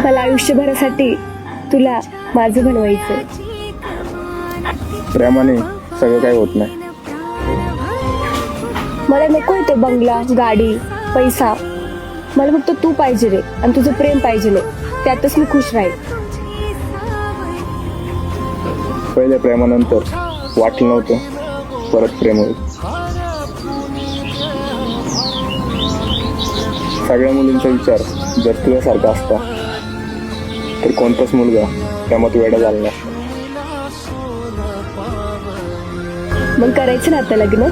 मला आयुष्यभरासाठी तुला माझं बनवायचंय. प्रेमाने सगळं काही होत नाही. मला नकोय तो बंगला, गाडी, पैसा. मला फक्त तू पाहिजे रे, आणि तुझं प्रेम पाहिजे रे. त्यातच मी खुश राहील. पहिल्या प्रेमानंतर वाटलं नव्हतं परत प्रेम होईल. सगळ्या मुलींचा विचार जर तुझ्यासारखा असता तर कोणताच मुलगा प्रेमात वेडा झाला नसता. मग करायचं ना आता लग्न.